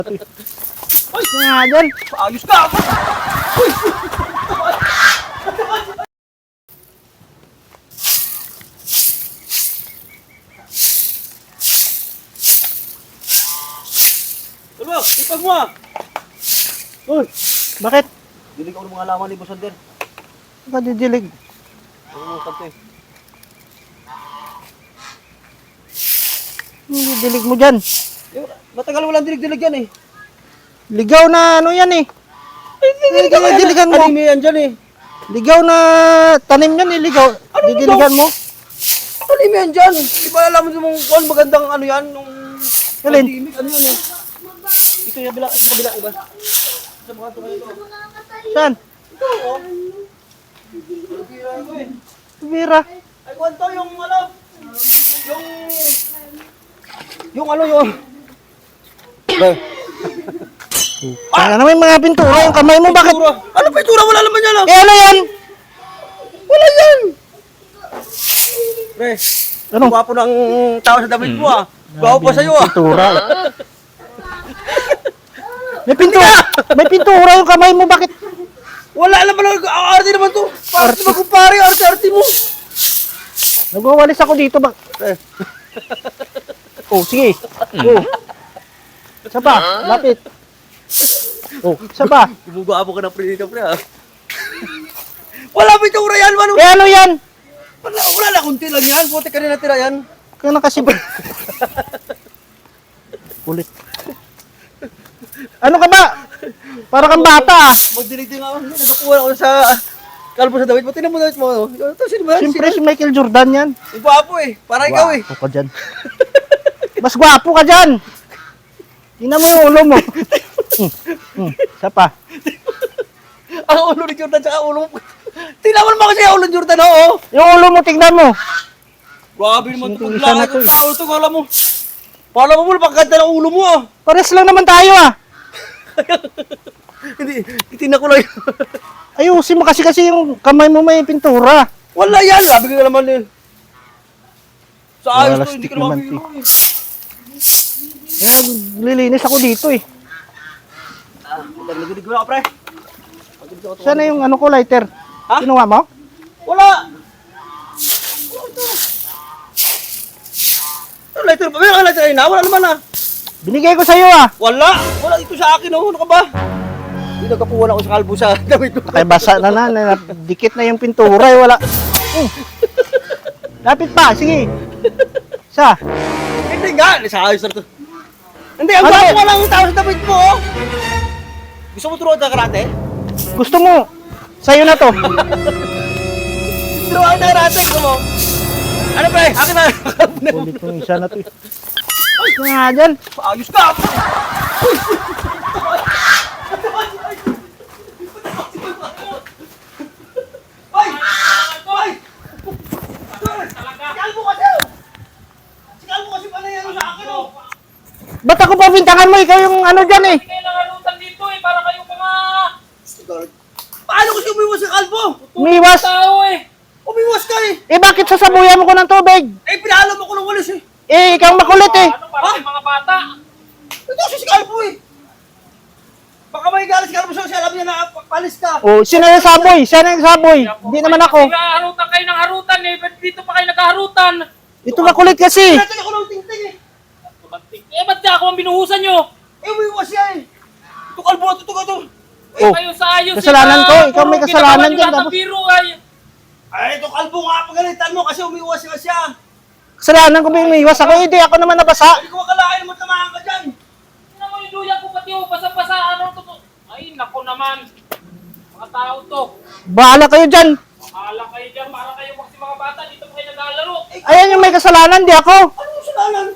Ay, nga dyan. Ayos ka! Uy! Ano? Tipag mo ah! Uy, bakit? Dilig ako ng mga alaman ni Boss Alden. Ba't didilig? Oo, sabi eh. Didilig mo dyan. Matagal walang dilig-dilig yan eh. Ligaw na ano yan eh. Didiligan mo. Anime yan dyan eh. Ligaw na tanim yan eh, ligaw. Ano Didiligan mo. Anime yan dyan. Di ba alam mo mong kung magandang ano yan? Nung... Alin? Ano yan eh? Ito yung bila, sa kabila, iba. Sa mga ito ito. Saan? Ito oh. Bira ko eh. Bira. Ay, kwanto yung ano? Yung ano yun? Ano naman yung mga pintura, yung kamay mo, bakit? Pintura. Ano pintura? Wala naman yan ah. Eh ano yan? Wala yan. Pre, Ano? gwapo ng tao sa damit mo ah. Gwapo pa sa'yo ah. Pintura. May pintura. May pintura yung kamay mo, bakit? Wala naman, arte naman to. Arte mo kumpare, arte mo. Nagwawalis ako dito ba? Eh, Oh, sige. Oh. Isa pa, lapit. Oh, isa pa. gumugwapo ka na pre dito pre ah. Wala pintura yan, mano. Eh ano yan? Wala na, kunti lang yan. Buti ka na natira yan. Kaya nakasibig. Ulit. Ano ka ba? Para kang bata ah. Magdilig-dilig ako. Nagkukuha ako sa kalbo sa damit mo. Tinan mo damit mo. Ito, sino ba? Siyempre si Michael Jordan yan. Ang gwapo eh. Para ikaw eh. Gwapo ka dyan. Mas gwapo ka dyan. Tingnan mo yung ulo mo. Isa pa. Ang ulo ni Jordan tsaka ulo mo. Tingnan mo naman kasi ang ulo ni Jordan, oo. Yung ulo mo, tingnan mo. Grabe naman ito. Isa na Paglakad to ng tao ito. Kala mo. Kala mo pagkanta ng ulo mo ah. Pares lang naman tayo ah. Hindi, itina ko lang yun. Ayusin mo kasi yung kamay mo may pintura. Wala yan. Sabi ko naman eh. Sa ayos to, Plastic hindi ko naman naman, biro eh. Yan, lilinis ako dito eh. Magdilig ko na ako, pre. Magdilig ako. Sana yung ano ko, lighter? Ha? Kinuha mo? Wala! Ano lighter ba? Meron ka lighter na? Wala naman ah. Binigay ko sa'yo ah. Wala! Wala ito sa akin oh. Ano ka ba? Hindi nagkapuwan ako sa kalbo sa damit mo. Kaya basa na, dikit na yung pintura eh, wala. Lapit pa, sige. Isa. Hindi nga. Sa ayos na to. Hindi, ang Ano gwapo yan? ka lang ang tao sa damit mo oh. Gusto mo turuan sa karate? Gusto mo, sa'yo na to. Turuan sa karate. Gusto mo? Ano pre? Akin na. Ulit yung isa na to eh. Ay, nga dyan. Ayos ka! Ay! Ay! Kalbo kasi! Si Kalbo kasi pala yan sa akin oh! Ba't ako pabintangan mo? Ikaw yung ano dyan eh. Kayo nangalutan dito eh, para kayo mga Paano kasi umiwas si Kalbo? Umiwas. tao eh. Umiwas ka eh! Eh bakit sasabuyan mo ko ng tubig? Eh, pinahalam ako ng walis eh! Eh, ikaw makulit eh. Ano para kayong mga bata? Ito si Kalbo eh! Baka may galit si Kalbo siya, alam niya na palis ka! Oh, sino yung saboy? Sino yung saboy? Hindi naman ako. Naghaharutan kayo ng harutan eh, ba't dito pa kayo naghaharutan? Ito makulit kasi. Natin ako ng tingting eh! Eh, ba't ako ang binuhusan nyo? Eh, umiwas siya eh! Ito Kalbo, ito ka to! Eh, Oh, kayo sa ayos kasalanan ko, ikaw may kasalanan dyan, Tapos tapos- biro ay. Ay, ito Kalbo nga, pagalitan mo kasi umiwas siya! Kasalanan ko ba yung umiwas ako? Hindi, ako naman nabasa. Hindi ko makalain mo tamahan ka dyan! Ano mo yung luya ko pati oh, basa-basa ano to. Ay, nako naman. Mga tao to. Bahala kayo dyan. Mahala kayo dyan, para kayo kasi mga bata, dito pa kayo naglalaro. Ayan yung may kasalanan, di ako. Ano yung kasalanan?